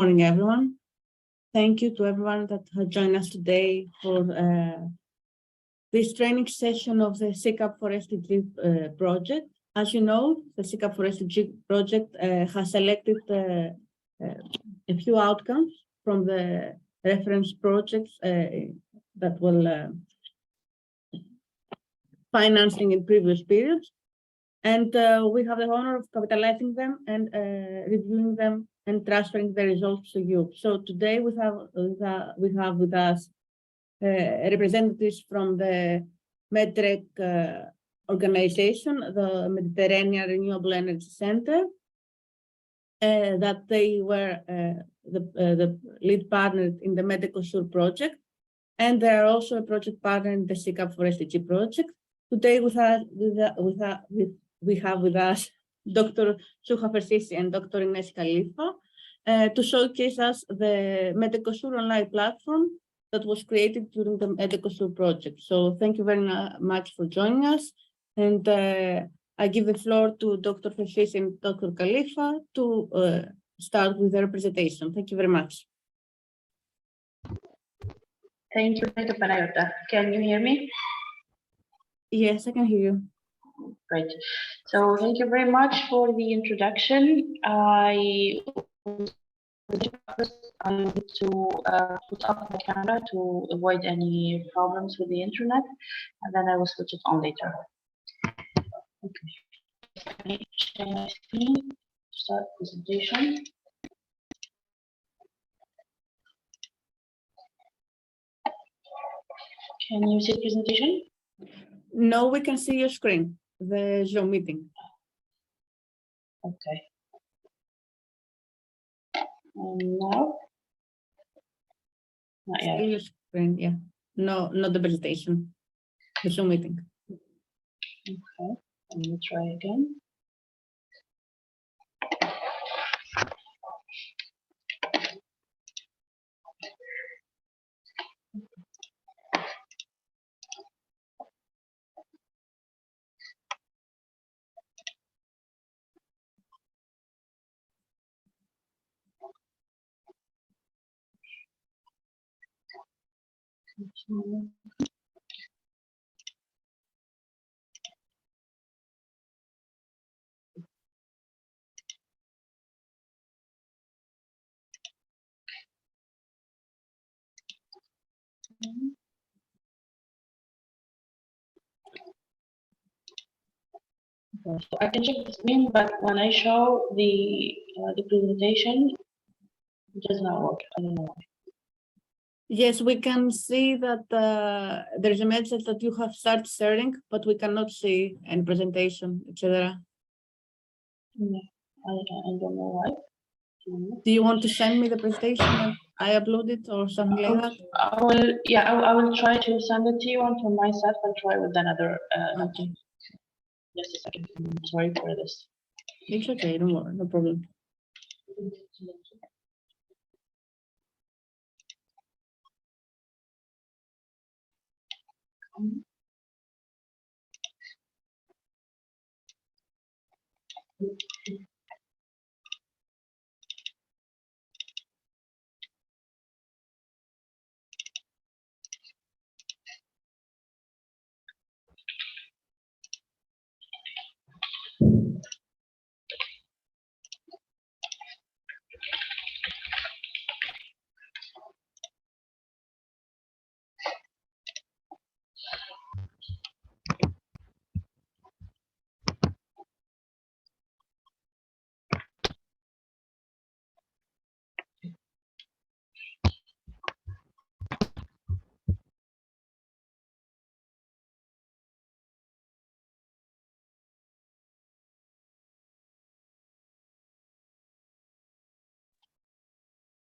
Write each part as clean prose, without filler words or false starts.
Morning, everyone. Thank you to everyone that has joined us today for this training session of the SEACAP for SDG project. As you know, the SEACAP for SDG project has selected a few outcomes from the reference projects that will financing in previous periods. And we have the honor of capitalizing them and reviewing them and transferring the results to you. So today we have with us representatives from the MEDREC organization, the Mediterranean Renewable Energy Center, that they were the lead partner in the Medecosur project, and they are also a project partner in the SEACAP for SDG project. Today we have with us Dr. Suha Persisi and Dr. Ines Khalifa to showcase us the Medecosur online platform that was created during the Medecosur project. So thank you very much for joining us. And I give the floor to Dr. Persisi and Dr. Khalifa to start with the representation. Thank you very much. Thank you, Dr. Panayota. Can you hear me? Yes, I can hear you. Great. So thank you very much for the introduction. I need to put up my camera to avoid any problems with the internet, and then I will switch it on later. Okay. Can I share my screen? Start presentation. Can you see the presentation? No, we can see your screen, the Zoom meeting. Okay. Now? Not yet. See your screen, yeah. No, not the presentation, the Zoom meeting. Okay, let me try again. Okay, so I can check the screen, but when I show the presentation, it does not work. I don't know why. Yes, we can see that there's a message that you have started sharing, but we cannot see any presentation, etc. Yeah, I don't know why. Do you want to send me the presentation and I upload it or something like that? I will, yeah, I will try to send it to you, and from my side, I'll try with another. Okay. Just a second. I'm sorry for this. It's okay, don't worry, no problem.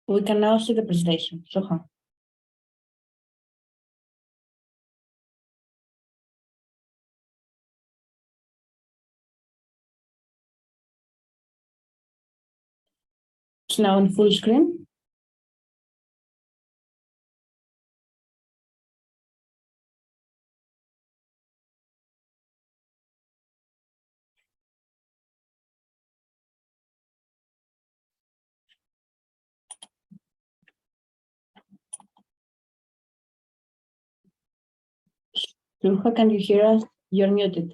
We can now see the presentation. Soha. It's now on full screen. Tulha, can you hear us? You're muted.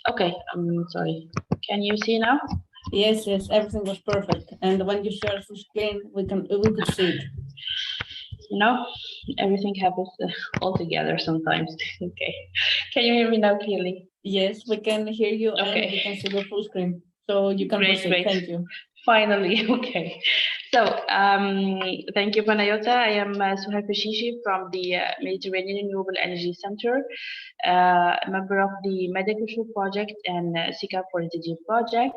Okay, I'm sorry. Can you see now? Yes, yes, everything was perfect. And when you share full screen, we could see it. No, everything happens all together sometimes. Okay. Can you hear me now clearly? Yes, we can hear you and Okay. we can see the full screen. So you can Great, proceed. great. Thank you. Finally, okay. So, thank you, Panayota. I am Suhail Pashishi from the Mediterranean Renewable Energy Center, a member of the Medical Project and SEACAP for SDG project.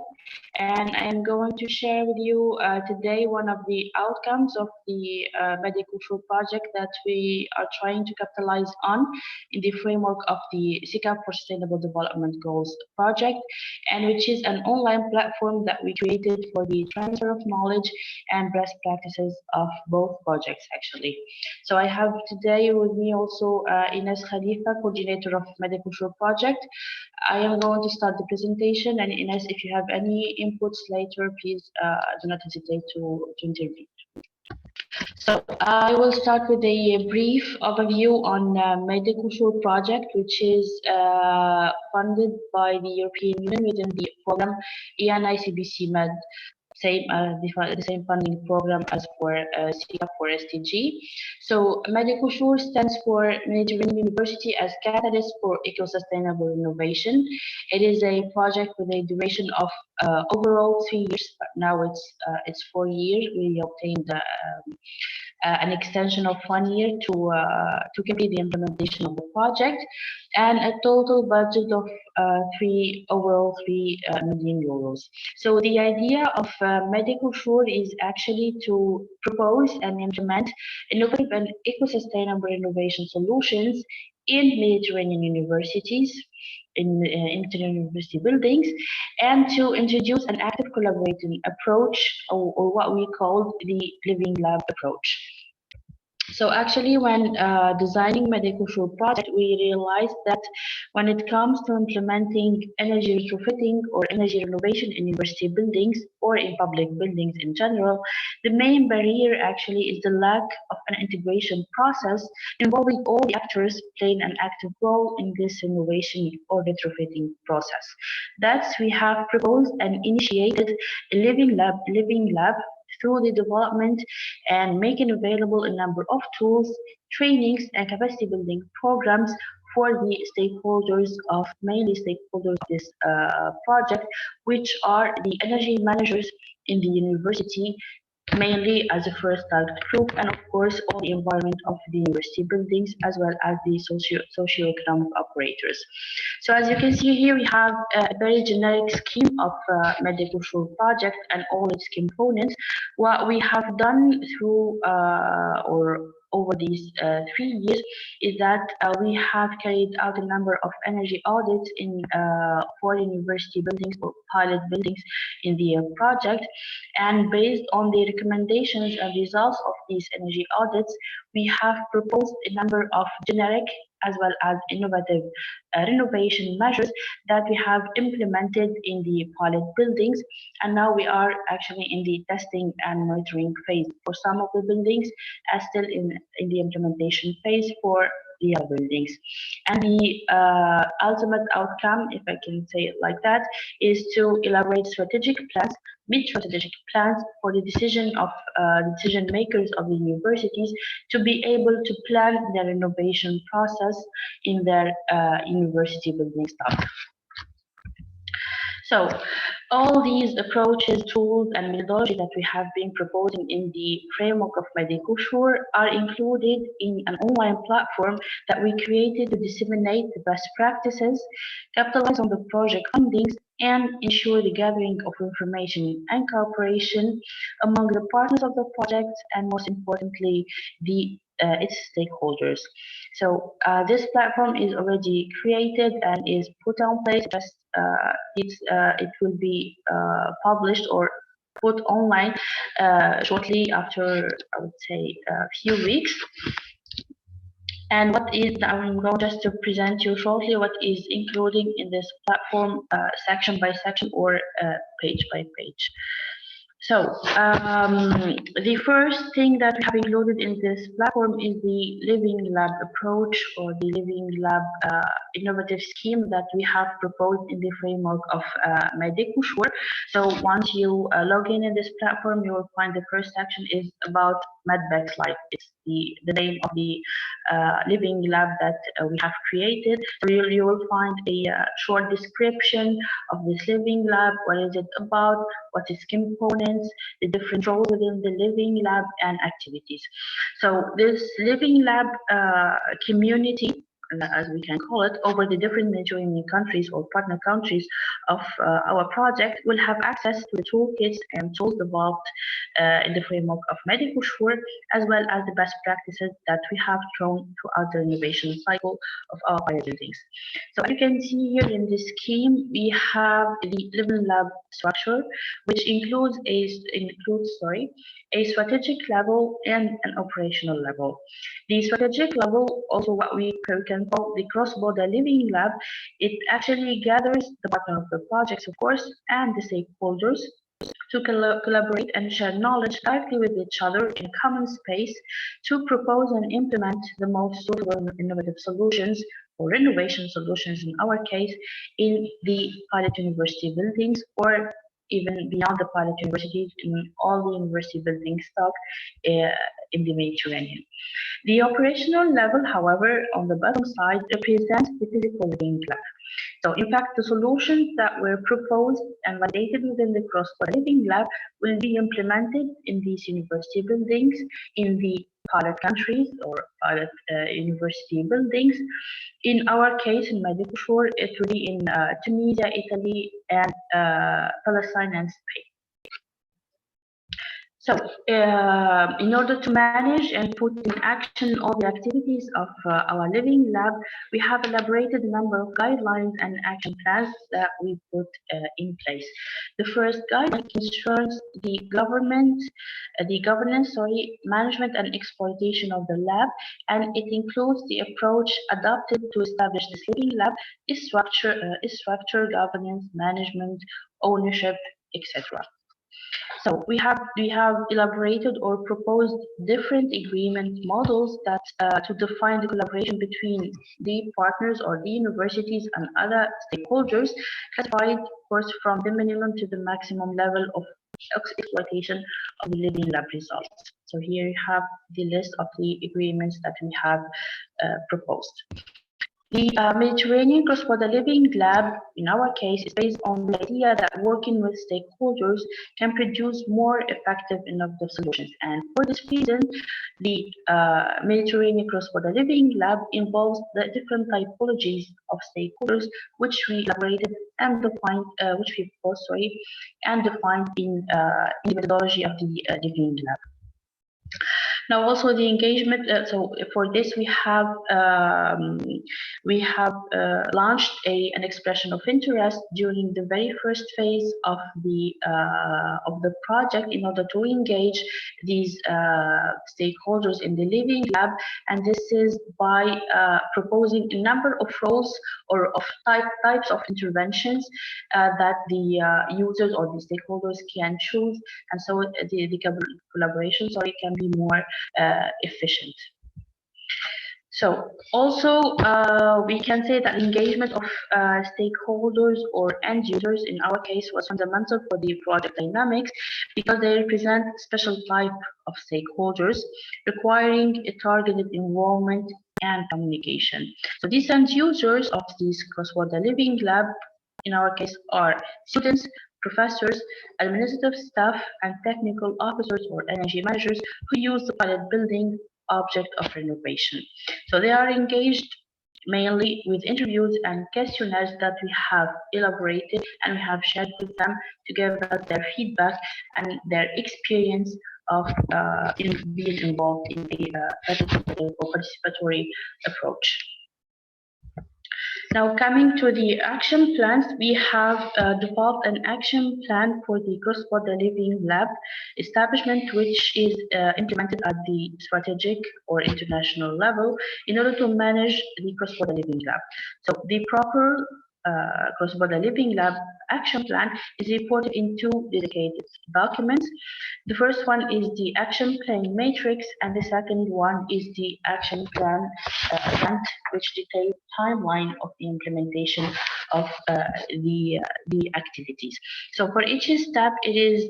And I am going to share with you today one of the outcomes of the Medical project that we are trying to capitalize on in the framework of the SEACAP for Sustainable Development Goals project, and which is an online platform that we created for the transfer of knowledge and best practices of both projects actually. So I have today with me also Ines Khalifa, coordinator of Medical project. I am going to start the presentation, and Ines, if you have any inputs later, please do not hesitate to intervene. So I will start with a brief overview on Medical project, which is funded by the European Union within the program ENICBC Med, the same funding program as for SEACAP for SDG. So Medical stands for Mediterranean University as Catalyst for Eco-Sustainable Innovation. It is a project with a duration of overall 3 years, but now it's 4 years. We obtained an extension of 1 year to complete the implementation of the project, and a total budget of 3 million euros. So the idea of Medical is actually to propose and implement innovative and eco-sustainable innovation solutions in Mediterranean universities, in Mediterranean university buildings, and to introduce an active collaborating approach, or what we call the living lab approach. So actually, when designing Medical project, we realized that when it comes to implementing energy retrofitting or energy renovation in university buildings or in public buildings in general, the main barrier actually is the lack of an integration process involving all the actors playing an active role in this renovation or retrofitting process. Thus, we have proposed and initiated a living lab through the development and making available a number of tools, trainings, and capacity building programs for the stakeholders of this project, which are the energy managers in the university, mainly as a first target group, and of course all the environment of the university buildings as well as the socio-economic operators. So as you can see here, we have a very generic scheme of Medical project and all its components. What we have done through or over these 3 years is that we have carried out a number of energy audits in 4 university buildings or pilot buildings in the project, and based on the recommendations and results of these energy audits, we have proposed a number of generic as well as innovative renovation measures that we have implemented in the pilot buildings, and now we are actually in the testing and monitoring phase for some of the buildings, as still in the implementation phase for the other buildings. And the ultimate outcome, if I can say it like that, is to elaborate strategic plans, mid-strategic plans for the decision makers of the universities to be able to plan their renovation process in their university building staff. So all these approaches, tools, and methodologies that we have been proposing in the framework of Medical are included in an online platform that we created to disseminate the best practices, capitalize on the project fundings, and ensure the gathering of information and cooperation among the partners of the project, and most importantly, its stakeholders. So this platform is already created and is put on place. It will be published or put online shortly after, I would say, a few weeks. And what is, I'm going just to present you shortly what is including in this platform, section by section or page by page. So the first thing that we have included in this platform is the Living Lab approach, or the Living Lab innovative scheme that we have proposed in the framework of Medikushur. So once you log in this platform, you will find the first section is about Medbex Life. It's the name of the Living Lab that we have created. So you will find a short description of this Living Lab. What is it about? What is components, the different roles within the Living Lab, and activities. So this Living Lab community, as we can call it, over the different Mediterranean countries or partner countries of our project will have access to the toolkits and tools developed in the framework of Medikushur, as well as the best practices that we have thrown throughout the innovation cycle of our buildings. So as you can see here in this scheme, we have the Living Lab structure, which includes a strategic level and an operational level. The strategic level, also what we can call the cross-border Living Lab, it actually gathers the partner of the projects, of course, and the stakeholders to collaborate and share knowledge directly with each other in common space to propose and implement the most suitable innovative solutions or renovation solutions in our case in the pilot university buildings, or even beyond the pilot universities in all the university building stock in the Mediterranean. The operational level, however, on the bottom side represents the physical Living Lab. So in fact, the solutions that were proposed and validated within the cross-border Living Lab will be implemented in these university buildings in the pilot countries or pilot university buildings. In our case, in Medikushur, it will be in Tunisia, Italy, and Palestine and Spain. So, in order to manage and put in action all the activities of our Living Lab, we have elaborated a number of guidelines and action plans that we put in place. The first guideline concerns the governance, management and exploitation of the lab, and it includes the approach adopted to establish this Living Lab, its structure, governance, management, ownership, etc. So we have elaborated or proposed different agreement models that to define the collaboration between the partners or the universities and other stakeholders, classified, of course, from the minimum to the maximum level of exploitation of the Living Lab results. So here you have the list of the agreements that we have proposed. The Mediterranean cross-border Living Lab, in our case, is based on the idea that working with stakeholders can produce more effective innovative solutions. And for this reason, the Mediterranean cross-border Living Lab involves the different typologies of stakeholders, which we elaborated and defined, and defined in the methodology of the Living Lab. Now, also the engagement. So for this, we have launched an expression of interest during the very first phase of the project in order to engage these stakeholders in the Living Lab, and this is by proposing a number of roles or of types of interventions that the users or the stakeholders can choose, and so the collaboration can be more efficient. So also we can say that engagement of stakeholders or end users in our case was fundamental for the project dynamics, because they represent a special type of stakeholders requiring a targeted involvement and communication. So these end users of this cross-border Living Lab in our case are students, professors, administrative staff, and technical officers or energy managers who use the pilot building object of renovation. So they are engaged mainly with interviews and questionnaires that we have elaborated and we have shared with them to give us their feedback and their experience of in being involved in the participatory approach. Now, coming to the action plans, we have developed an action plan for the cross-border living lab establishment, which is implemented at the strategic or international level in order to manage the cross-border living lab. So the proper cross-border living lab action plan is reported in two dedicated documents. The first one is the action plan matrix, and the second one is the action plan grant, which details timeline of the implementation of the activities. So for each step, it is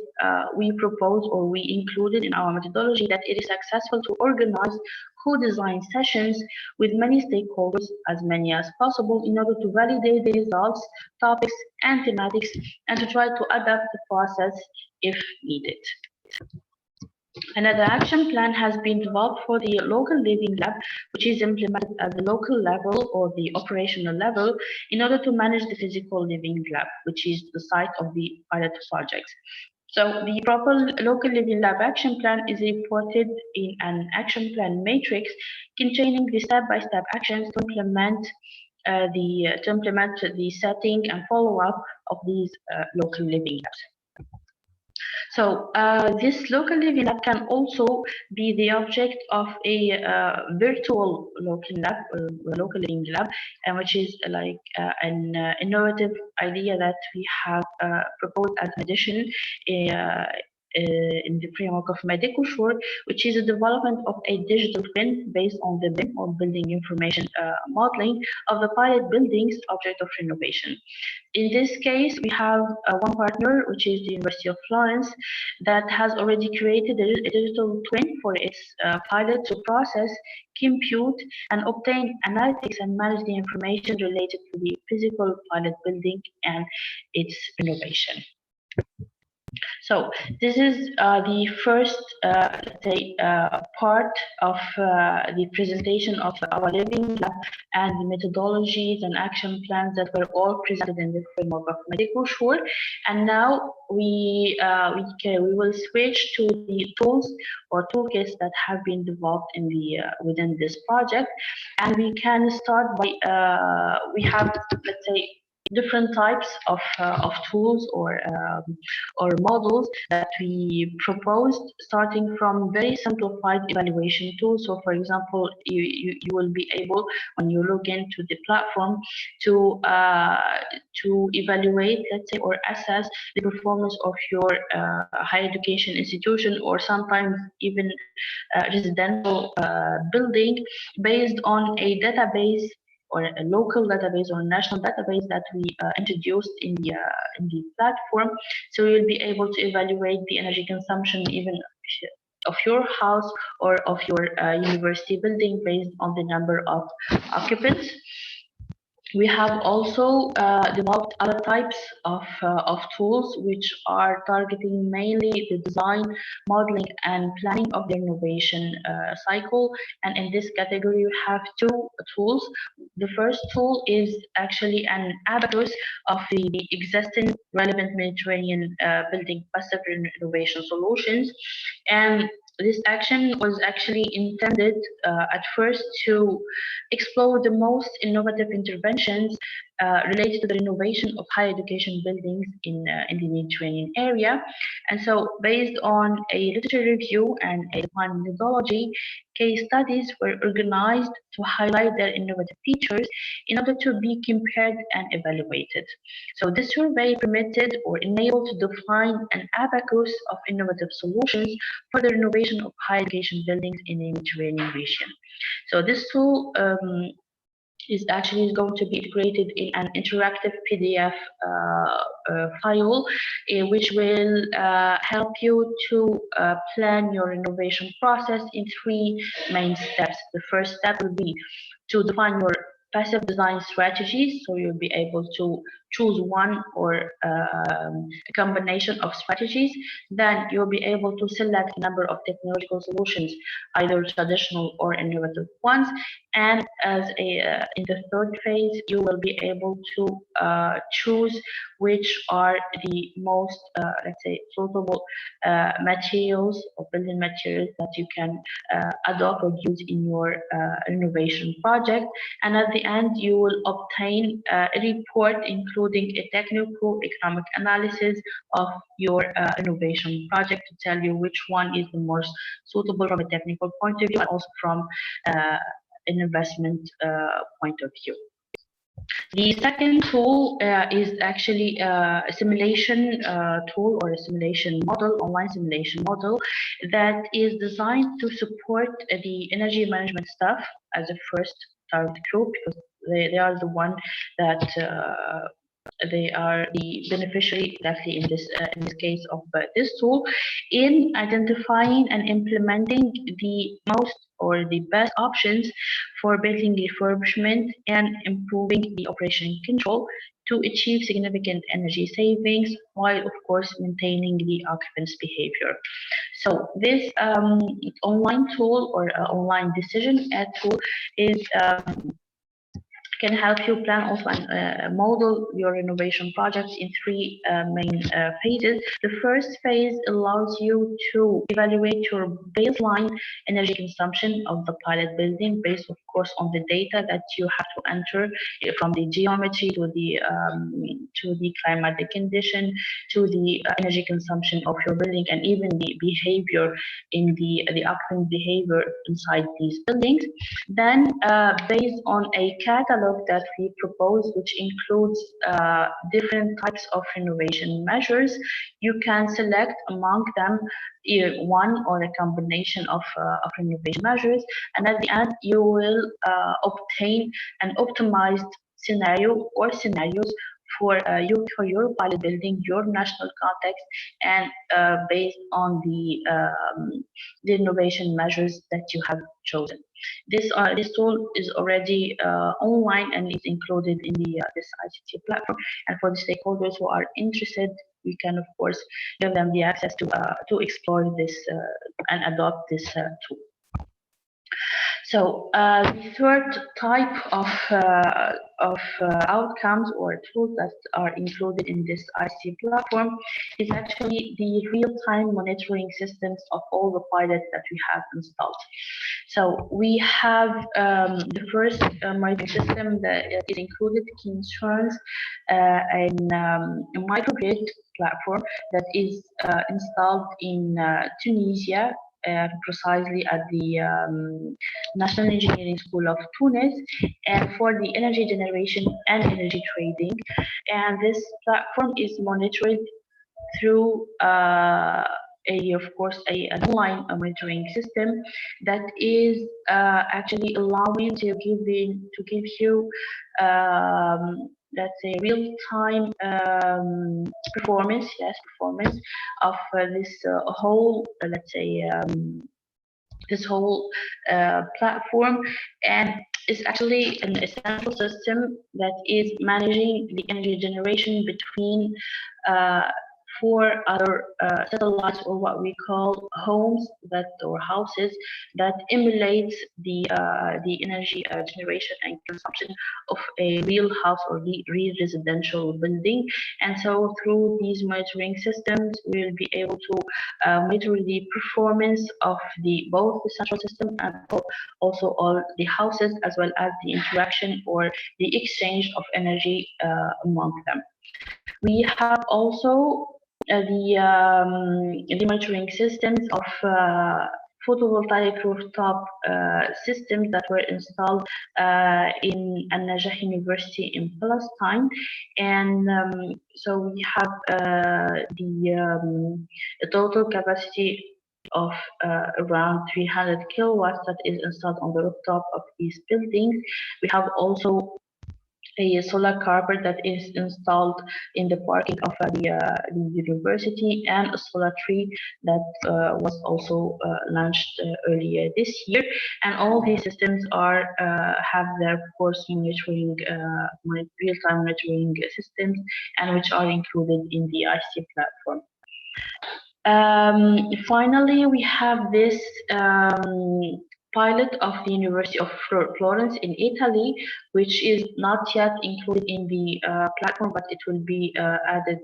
we propose or we included in our methodology that it is successful to organize co-design sessions with many stakeholders, as many as possible, in order to validate the results, topics, and thematics, and to try to adapt the process if needed. Another action plan has been developed for the local living lab, which is implemented at the local level or the operational level in order to manage the physical living lab, which is the site of the pilot project. So the proper local living lab action plan is reported in an action plan matrix containing the step-by-step actions to implement the setting and follow-up of these local living labs. So this local living lab can also be the object of a virtual local lab, local living lab, and which is like an innovative idea that we have proposed as an addition in the framework of Medicosure, which is the development of a digital twin based on the BIM or building information modeling of the pilot buildings object of renovation. In this case, we have one partner, which is the University of Florence, that has already created a digital twin for its pilot to process, compute, and obtain analytics and manage the information related to the physical pilot building and its renovation. So this is the first, let's say, part of the presentation of our living lab and the methodologies and action plans that were all presented in the framework of Medicosure. And now we will switch to the tools or toolkits that have been developed in the within this project, and we can start by we have, let's say, different types of tools or models that we proposed, starting from very simplified evaluation tools. So for example, you will be able, when you log into the platform, to evaluate, let's say, or assess the performance of your higher education institution, or sometimes even residential building, based on a database or a local database or a national database that we introduced in the platform. So you'll be able to evaluate the energy consumption even of your house or of your university building based on the number of occupants. We have also developed other types of tools which are targeting mainly the design, modeling, and planning of the innovation cycle. And in this category, we have two tools. The first tool is actually an abacus of the existing relevant Mediterranean building passive renovation solutions. And this action was actually intended at first to explore the most innovative interventions related to the renovation of higher education buildings in the Mediterranean area. And so, based on a literature review and a defined methodology, case studies were organized to highlight their innovative features in order to be compared and evaluated. So this survey permitted or enabled to define an abacus of innovative solutions for the renovation of higher education buildings in the Mediterranean region. So this tool is actually going to be integrated in an interactive PDF file, which will help you to plan your renovation process in three main steps. The first step will be to define your passive design strategies, so you'll be able to choose one or a combination of strategies, then you'll be able to select a number of technological solutions, either traditional or innovative ones. And as in the third phase, you will be able to choose which are the most, let's say, suitable materials or building materials that you can adopt or use in your renovation project. And at the end, you will obtain a report including a technical economic analysis of your renovation project to tell you which one is the most suitable from a technical point of view and also from an investment point of view. The second tool is actually a simulation tool or a simulation model, online simulation model, that is designed to support the energy management staff as a first target group, because they are the one that they are the beneficiary exactly in this case of this tool, in identifying and implementing the most or the best options for building refurbishment and improving the operation control to achieve significant energy savings while of course maintaining the occupant's behavior. So this online tool or online decision tool is can help you plan also and model your renovation projects in three main phases. The first phase allows you to evaluate your baseline energy consumption of the pilot building based, of course, on the data that you have to enter from the geometry to the climatic condition to the energy consumption of your building and even the behavior in the occupant behavior inside these buildings. Then, based on a catalog that we propose, which includes different types of renovation measures, you can select among them one or a combination of renovation measures, and at the end you will obtain an optimized scenario or scenarios for your pilot building, your national context, and based on the renovation measures that you have chosen. This tool is already online and is included in this ICT platform. And for the stakeholders who are interested, we can of course give them the access to explore this and adopt this tool. So the third type of outcomes or tools that are included in this ICT platform is actually the real-time monitoring systems of all the pilots that we have installed. So we have the first monitoring system that is included concerns a microgrid platform that is installed in Tunisia. Precisely at the National Engineering School of Tunis, and for the energy generation and energy trading. And this platform is monitored through of course, an online monitoring system that is actually allowing to give you let's say real-time performance of this whole let's say this whole platform, and it's actually an essential system that is managing the energy generation between 4 other satellites, or what we call homes or houses that emulates the energy generation and consumption of a real house or real residential building. And so through these monitoring systems, we'll be able to monitor the performance of both the central system and also all the houses, as well as the interaction or the exchange of energy among them. We have also the monitoring systems of photovoltaic rooftop systems that were installed in Al-Najah University in Palestine. And so we have the total capacity of around 300 kilowatts that is installed on the rooftop of these buildings. We have also a solar carpet that is installed in the parking of the university, and a solar tree that was also launched earlier this year. And all these systems are have their, of course, monitoring, real-time monitoring systems, and which are included in the IC platform. Finally, we have this pilot of the University of Florence in Italy, which is not yet included in the platform, but it will be added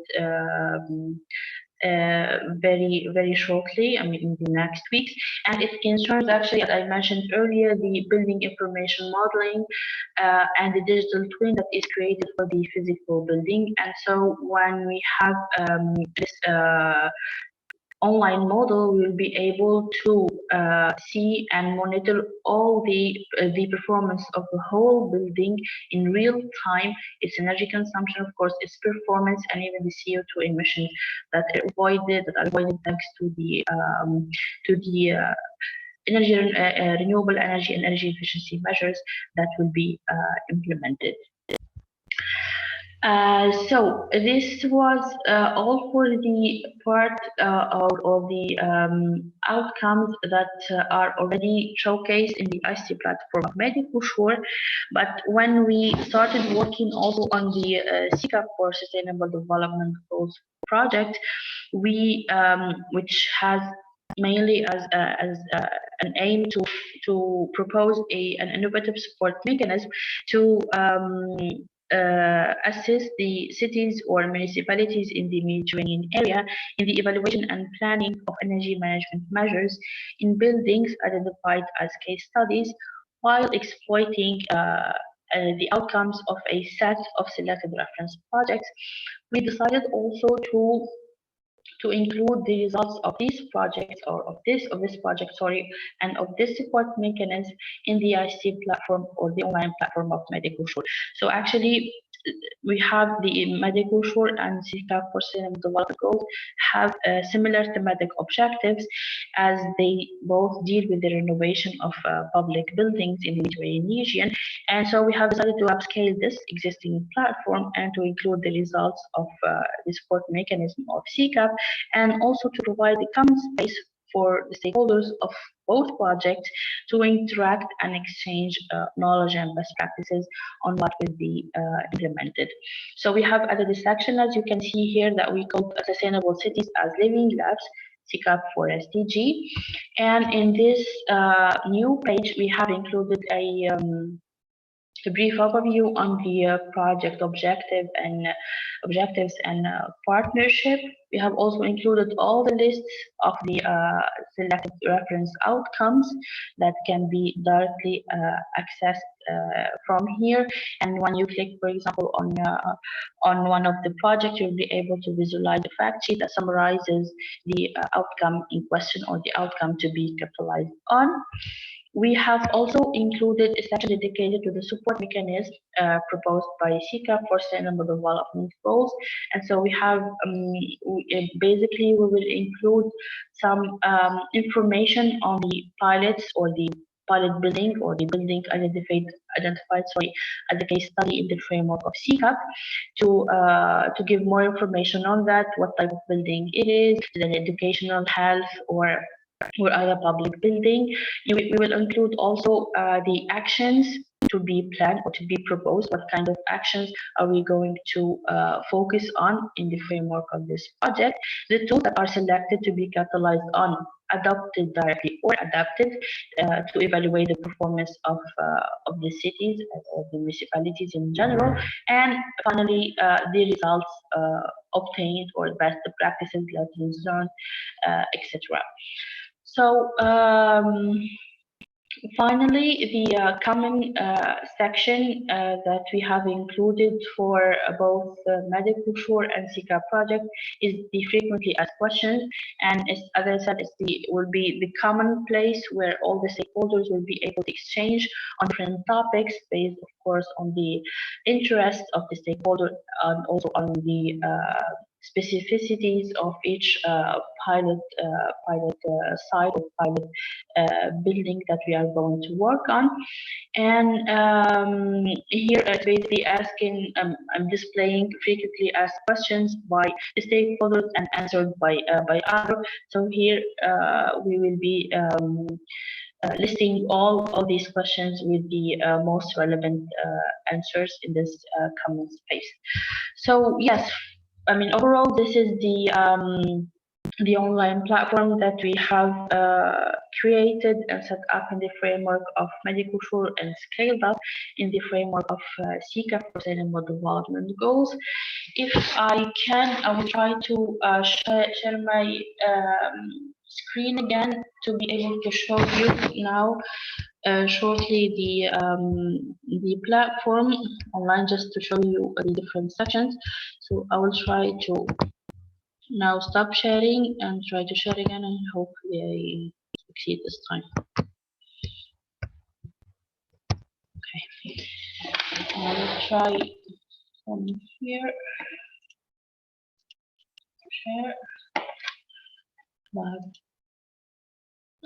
very shortly, I mean in the next weeks. And it concerns, actually, as I mentioned earlier, the building information modeling and the digital twin that is created for the physical building. And so when we have this online model, we will be able to see and monitor all the performance of the whole building in real time, its energy consumption, of course, its performance, and even the CO2 emissions that are avoided thanks to the energy renewable energy and energy efficiency measures that will be implemented. So this was all for the part of the outcomes that are already showcased in the ICT platform of Medical. But when we started working also on the SEACAP for Sustainable Development Goals project, we which has mainly as an aim to propose an innovative support mechanism to assist the cities or municipalities in the Mediterranean area in the evaluation and planning of energy management measures in buildings identified as case studies, while exploiting the outcomes of a set of selected reference projects. We decided also to include the results of these projects, or of this project, sorry, and of this support mechanism in the IC platform, or the online platform of Medical. So actually, we have the Medical and SEACAP for Sustainable Development Goals have similar thematic objectives, as they both deal with the renovation of public buildings in the Mediterranean region. And so we have decided to upscale this existing platform and to include the results of the support mechanism of SEACAP, and also to provide a common space for the stakeholders of both projects to interact and exchange knowledge and best practices on what will be implemented. So we have added a section, as you can see here, that we call Sustainable Cities as Living Labs, SEACAP for SDG. And in this new page, we have included a brief overview on the project objectives and partnership. We have also included all the lists of the selected reference outcomes that can be directly accessed from here. And when you click, for example, on one of the projects, you'll be able to visualize the fact sheet that summarizes the outcome in question, or the outcome to be capitalized on. We have also included a section dedicated to the support mechanism proposed by SEACAP for Sustainable Development Goals. And so we have, basically, we will include some information on the pilots, or the pilot building, or the building identified as a case study in the framework of SEACAP, to give more information on that, what type of building it is an educational, health, or other public building. We will include also the actions to be planned or to be proposed. What kind of actions are we going to focus on in the framework of this project? The tools that are selected to be capitalized on, adopted directly or adapted to evaluate the performance of the cities or the municipalities in general, and finally the results obtained, or best practices, lessons learned, etc. So finally, the common section that we have included for both Medical and SEACAP project is the frequently asked questions. And as I said, will be the common place where all the stakeholders will be able to exchange on different topics, based, of course, on the interest of the stakeholder, and also on the specificities of each pilot site or pilot building that we are going to work on. And here basically asking, I'm displaying frequently asked questions by stakeholders and answered by others. So here we will be listing all these questions with the most relevant answers in this comment space. So yes, I mean overall this is the online platform that we have created and set up in the framework of medical sure and scaled up in the framework of SEACAP Sustainable Development Goals. If I can, I will try to share my screen again to be able to show you now shortly the platform online, just to show you the different sections. So I will try to now stop sharing and try to share again, and hopefully I succeed this time. Okay, I will try from here. Share, but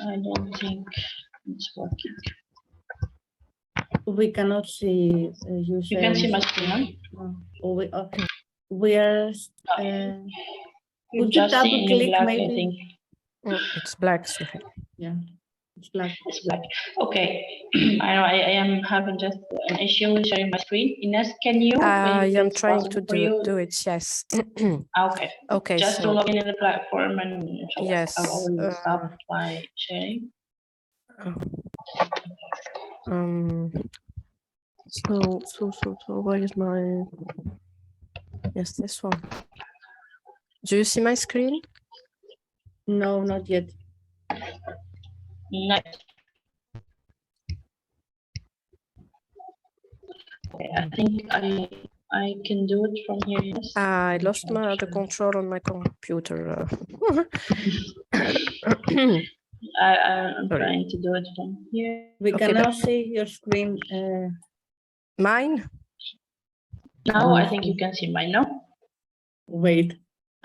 I don't think it's working. We cannot see you. You can see my screen, no? We are. You Would you just see in double-click black, maybe? I think. It's black, Suhail. Yeah, it's black. It's black. Okay, I know I am having just an issue with sharing my screen. Ines, can you? I if am it's trying possible to for do it, yes. Okay. Okay, Just to so log in the platform and yes, I will stop by sharing. So where is my, yes, this one. Do you see my screen? No, not yet. No. Okay, I think I can do it from here. Yes. I lost the control on my computer. I'm Sorry. trying to do it from here. We Okay, can now see your screen. Mine? Now I think you can see mine, no? Wait.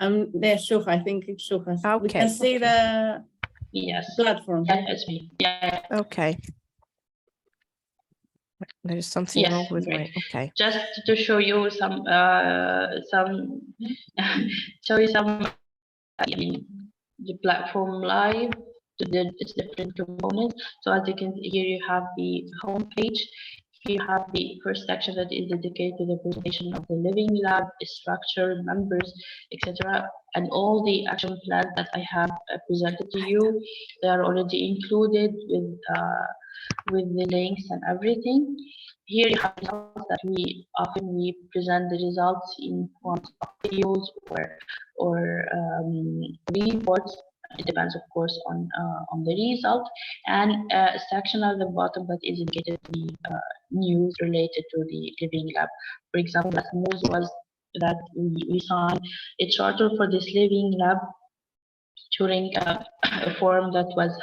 There's Suha. I think it's Suha. We Okay, can see the Yes. platform. Yeah, it's me. Yeah. Okay. There is something Yes, wrong with great. my, okay. Just to show you some I mean, the platform live, its different components. So as you can see here, you have the home page. Here you have the first section that is dedicated to the presentation of the living lab, its structure, members, etc. And all the action plans that I have presented to you, they are already included with the links and everything. Here you have results that we often present the results in forms of videos or reports. It depends, of course, on the result, and a section at the bottom that is indicated to the news related to the living lab. For example, that news was that we signed a charter for this living lab during a forum that was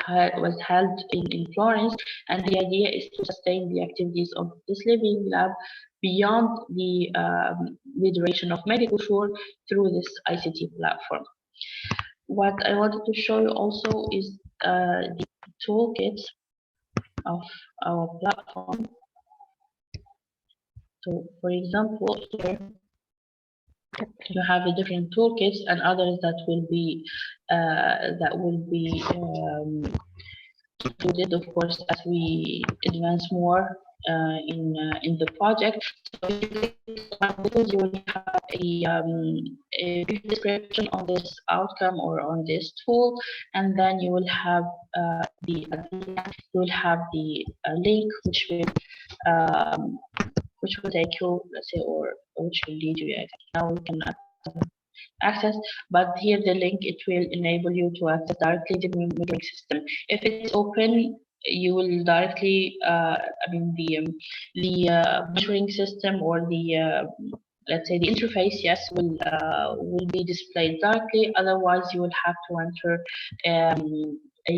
held in Florence, and the idea is to sustain the activities of this living lab beyond the duration of medical sure through this ICT platform. What I wanted to show you also is the toolkits of our platform. So, for example, here you have the different toolkits and others that will be included, of course, as we advance more in the project. So you will have a brief description on this outcome or on this tool, and then you will have the link which will take you, let's say, or which will lead you. Now we can access, but here the link, it will enable you to access directly the measuring system. If it's open, you will directly the measuring system or the let's say the interface, yes, will be displayed directly. Otherwise you will have to enter a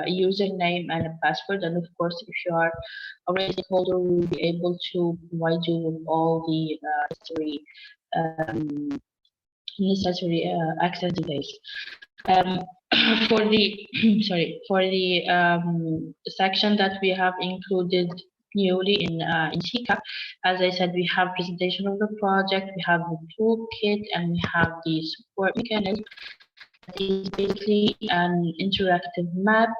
username and a password, and of course if you are already a stakeholder, we will be able to provide you with all the necessary necessary access details. For the for the section that we have included newly in SEACAP, as I said, we have presentation of the project, we have the toolkit, and we have the support mechanism. It is basically an interactive map.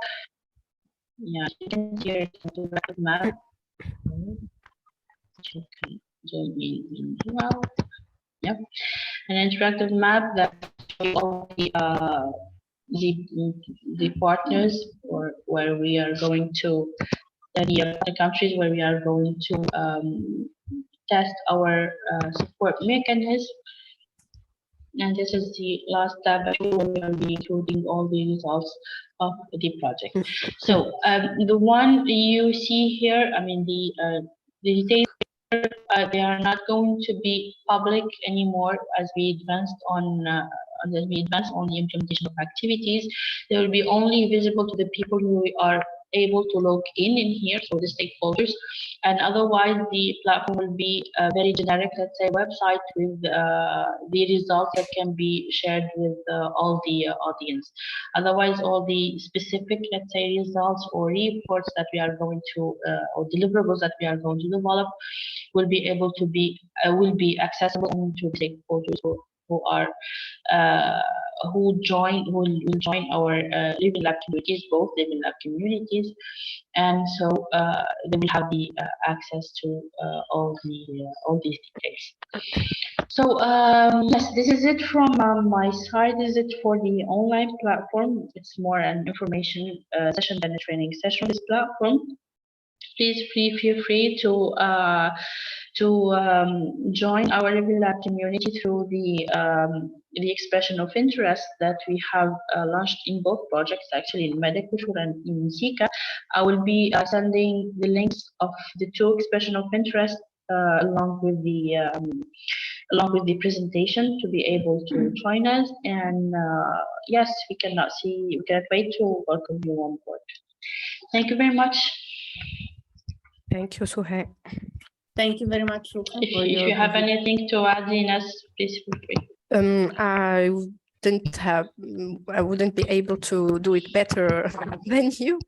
Yeah, you can see it, interactive map. Zoom in well. Yep, an interactive map that shows all the partners, or where we are going to the countries where we are going to test our support mechanism. And this is the last tab where we will be including all the results of the project. So the one you see here, I mean the details, they are not going to be public anymore as we advanced on the implementation of activities. They will be only visible to the people who are able to log in here, so the stakeholders, and otherwise the platform will be a very generic, let's say, website with the results that can be shared with all the audience. Otherwise, all the specific, let's say, results or reports that we are going to or deliverables that we are going to develop will be able to be will be accessible only to stakeholders who are who will join our Living Lab communities, both Living Lab communities, and so they will have the access to all these details. So yes, this is it from my side. This is it for the online platform. It's more an information session than a training session. This platform. Please feel free to join our Living Lab community through the expression of interest that we have launched in both projects, actually in Mediculture and in SEACAP. I will be sending the links of the two expression of interest along with the presentation to be able to join us. And yes, we cannot wait to welcome you on board. Thank you very much. Thank you, Suhe. Thank you very much, Suhe. If you have anything to add, Ines, please feel free. I wouldn't be able to do it better than you.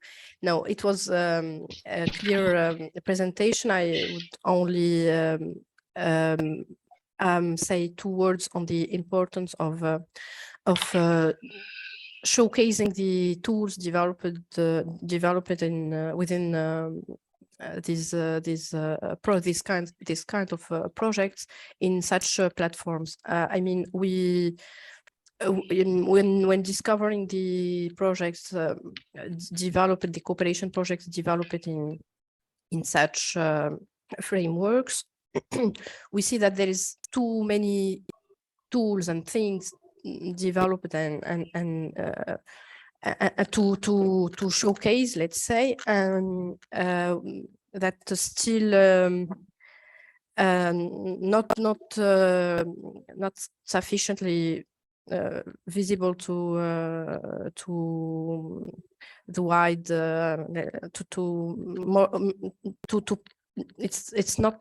No, it was a clear presentation. I would only say 2 words on the importance of showcasing the tools developed in within this kind of projects in such platforms. I mean, when discovering the projects developed, the cooperation projects developed in such frameworks, we see that there is too many tools and things developed and to showcase, let's say, and that still not sufficiently visible to the wide it's not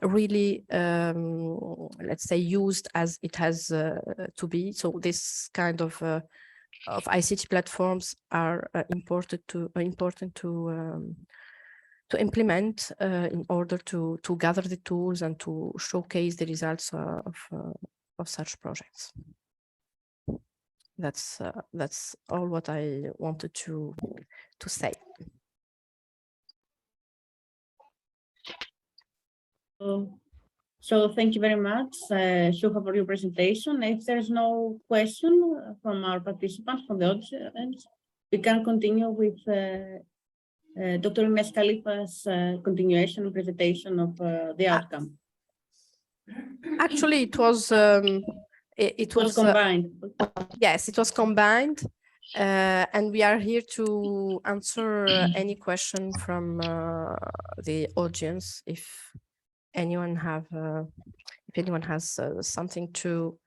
really let's say used as it has to be. So this kind of ICT platforms are important to implement in order to gather the tools and to showcase the results of such projects. That's all what I wanted to say. So thank you very much, Suha, for your presentation. If there's no question from our participants, from the audience, we can continue with Dr. Ines Khalifa's continuation presentation of the outcome. Actually, it was combined. Yes, it was combined, and we are here to answer any question from the audience. If anyone has something to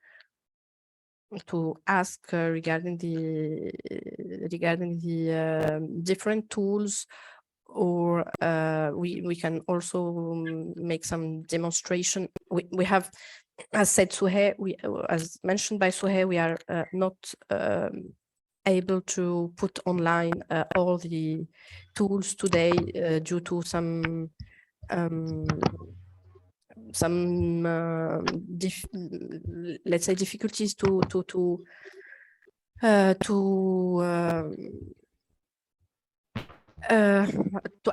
ask regarding the different tools, or we can also make some demonstration. We have as said, Suhe, as mentioned by Suhe, we are not able to put online all the tools today due to some let's say difficulties to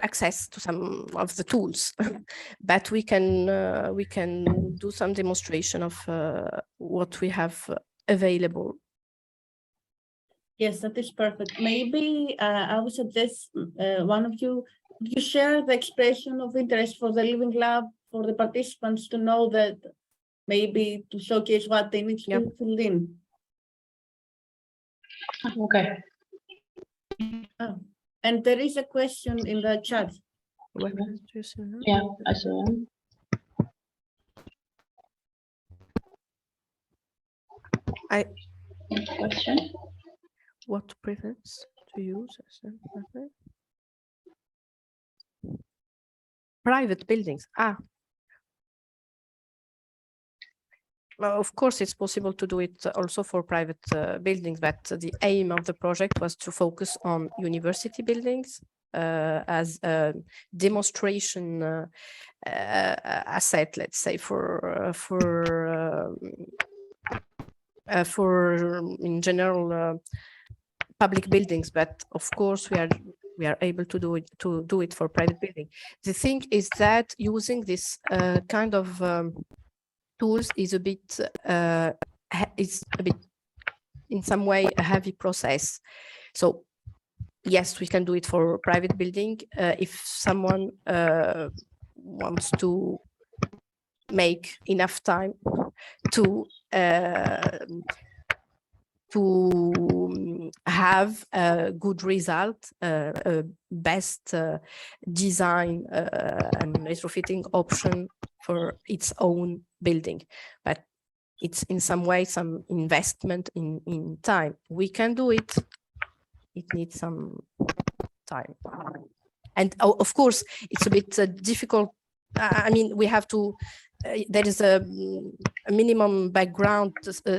access to some of the tools, but we can do some demonstration of what we have available. Yes, that is perfect. Maybe I would suggest one of you, could you share the expression of interest for the Living Lab for the participants to know that maybe to showcase what they need to fill in. Okay. Oh. And there is a question in the chat. Yeah, I saw him. Question. What prevents to use private buildings? Well, of course, it's possible to do it also for private buildings, but the aim of the project was to focus on university buildings as a demonstration asset, let's say, for in general public buildings. But of course, we are able to do it for private building. The thing is that using this kind of tools is a bit in some way a heavy process. So yes, we can do it for private building if someone wants to make enough time to have a good result, best design and retrofitting option for its own building, but it's in some way some investment in time. We can do it. It needs some time, and of course it's a bit difficult. I mean, we have to. There is a minimum background,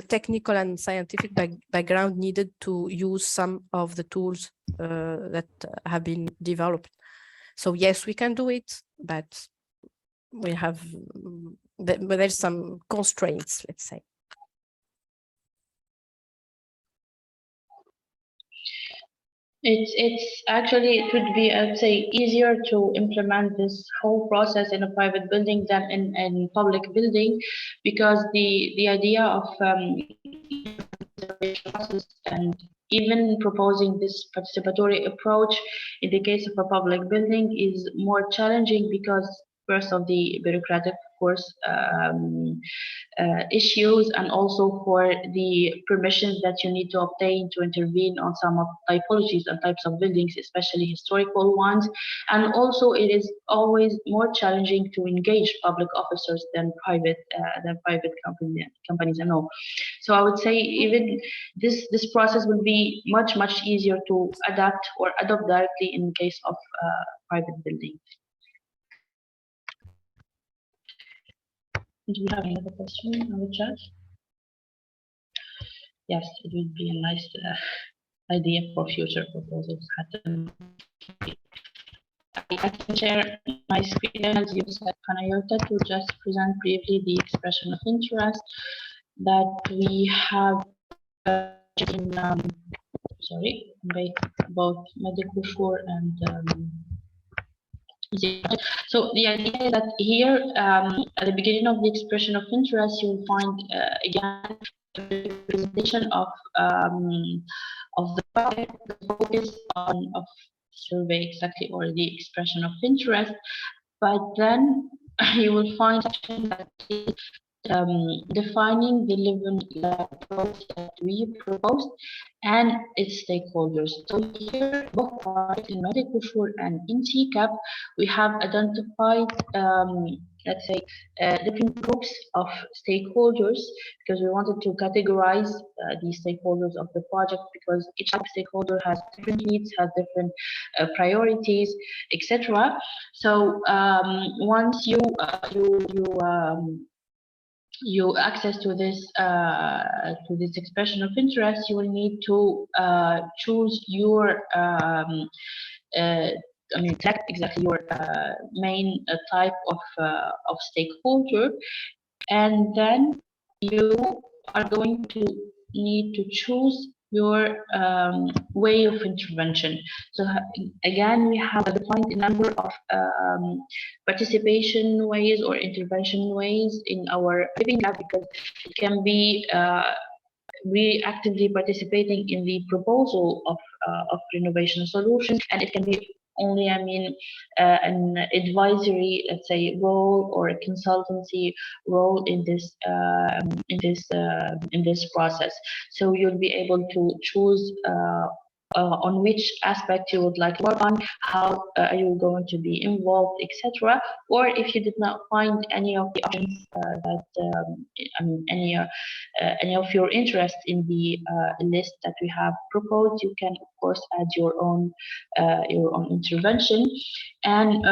technical and scientific background needed to use some of the tools that have been developed. So yes, we can do it, but we have there's some constraints, let's say. It's actually, it would be, I'd say, easier to implement this whole process in a private building than in public building, because the idea of process and even proposing this participatory approach in the case of a public building is more challenging because first of the bureaucratic, of course, issues, and also for the permissions that you need to obtain to intervene on some of typologies and types of buildings, especially historical ones. And also it is always more challenging to engage public officers than private companies and all. So I would say even this process will be much easier to adapt or adopt directly in case of private buildings. Do you have another question on the chat? Yes, it would be a nice idea for future proposals. I can share my screen as you said, Panayota, to just present briefly the expression of interest that we have in both medical for and so the idea is that here at the beginning of the expression of interest, you will find again the presentation of the project, the focus of survey exactly, or the expression of interest. But then you will find that defining the living approach that we proposed and its stakeholders. So here, both in medical and in SEACAP, we have identified, let's say, different groups of stakeholders, because we wanted to categorize the stakeholders of the project, because each stakeholder has different needs, has different priorities, etc. So once you you access to this expression of interest, you will need to choose your select exactly your main type of stakeholder, and then you are going to need to choose your way of intervention. So again, we have defined a number of participation ways or intervention ways in our living lab, because it can be we actively participating in the proposal of renovation solutions, and it can be only, an advisory, let's say, role or a consultancy role in this process. So you'll be able to choose on which aspect you would like to work on, how are you going to be involved, etc. Or if you did not find any of the options any of your interest in the list that we have proposed, you can of course add your own intervention. And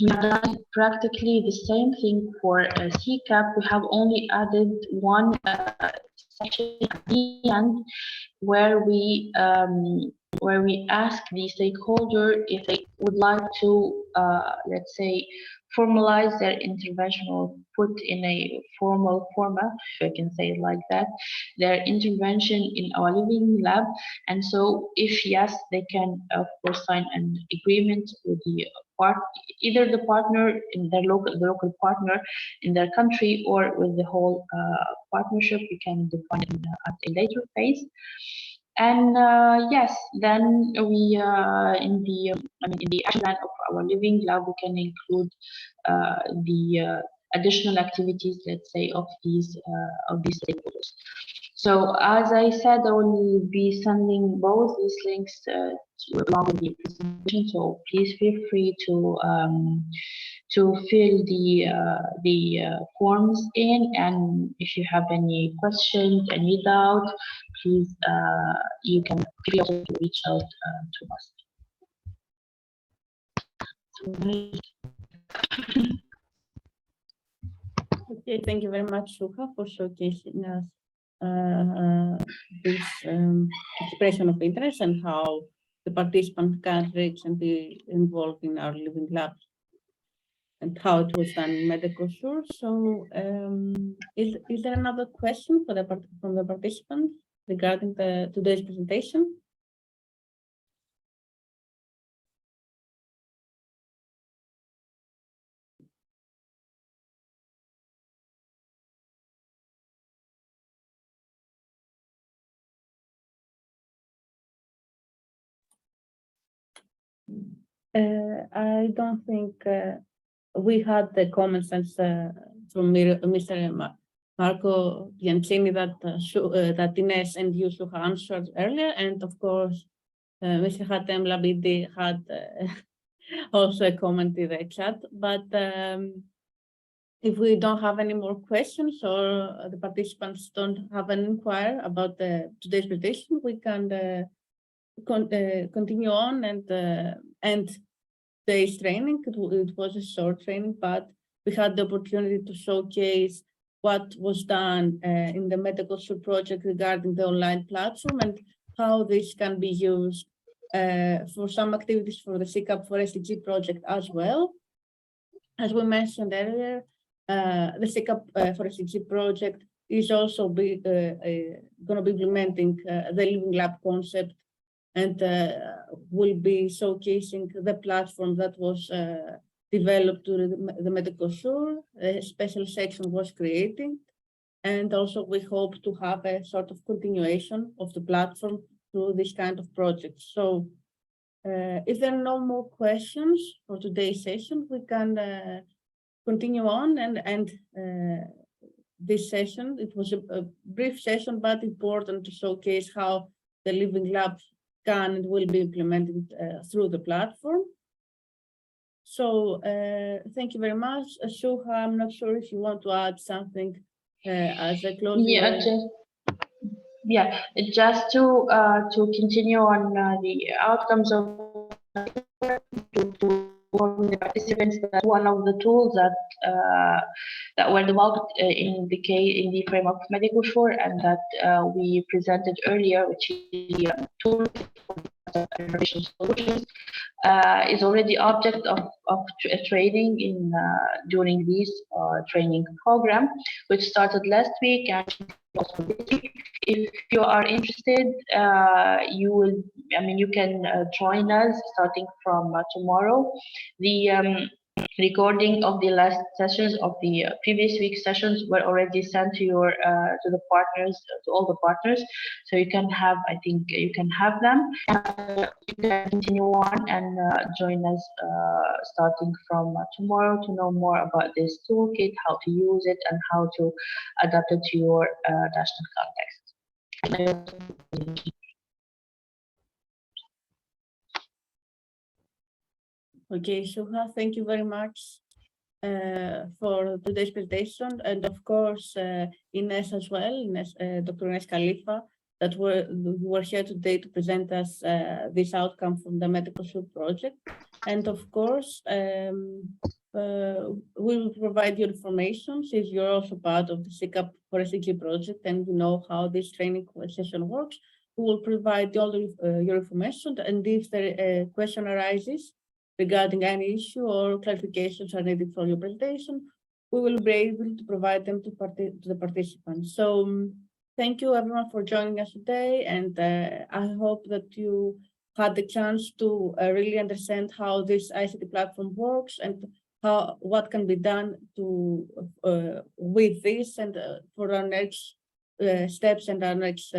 we have done practically the same thing for SEACAP. We have only added one section at the end where we ask the stakeholder if they would like to, let's say, formalize their intervention or put in a formal format, if I can say it like that, their intervention in our living lab. And so if yes, they can of course sign an agreement with the either the partner in their the local partner in their country, or with the whole partnership. We can define it at a later phase. And yes, then we in the action plan of our living lab, we can include the additional activities, let's say, of these stakeholders. So as I said, I will be sending both these links along with the presentation. So please feel free to fill the forms in, and if you have any questions, any doubt, please you can feel free to reach out to us. Okay, thank you very much, Suha, for showcasing us this expression of interest and how the participants can reach and be involved in our living labs, and how it was done in Medicosur. So is there another question for from the participants regarding today's presentation? I don't think we had the comments from Mr. Marco Bianchini that Ines and you have answered earlier, and of course Mr. Hatem Labidi had also a comment in the chat. But if we don't have any more questions, or the participants don't have an inquiry about today's presentation, we can continue on and today's training. It was a short training, but we had the opportunity to showcase what was done in the Medicosur project regarding the online platform, and how this can be used for some activities for the SEACAP for SDG project as well. As we mentioned earlier, the SEACAP for SDG project is also going to be implementing the living lab concept, and will be showcasing the platform that was developed during the Medicosur. A special section was created, and also we hope to have a sort of continuation of the platform through this kind of projects. So if there are no more questions for today's session, we can continue on, and this session, it was a brief session, but important to showcase how the living lab can and will be implemented through the platform. So thank you very much. Suha, I'm not sure if you want to add something as a closing. Just to continue on the outcomes of to inform the participants that one of the tools that were developed in the framework of medical shore and that we presented earlier, which is the tool for renovation solutions, is already object of training in during this training program, which started last week and also this week. If you are interested, you can join us starting from tomorrow. The recording of the last sessions of the previous week's sessions were already sent to your to the partners, to all the partners, so you can have, I think you can have them. You can continue on and join us starting from tomorrow to know more about this toolkit, how to use it, and how to adapt it to your national context. Okay, Shuha, thank you very much for today's presentation, and of course Ines as well, Dr. Ines Khalifa, that were here today to present us this outcome from the Medical Shore project. And of course, we will provide you information since you're also part of the SEACAP for SDG project and you know how this training session works. We will provide all your information, and if the question arises regarding any issue or clarifications are needed for your presentation, we will be able to provide them to the participants. So thank you everyone for joining us today, and I hope that you had the chance to really understand how this ICT platform works and what can be done to with this and for our next steps and our next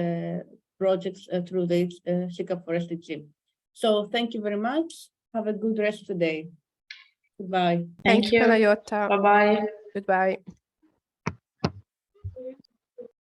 projects through the SEACAP for SDG. So thank you very much. Have a good rest of the day. Goodbye. Thank you, Panayota. Bye-bye. Goodbye.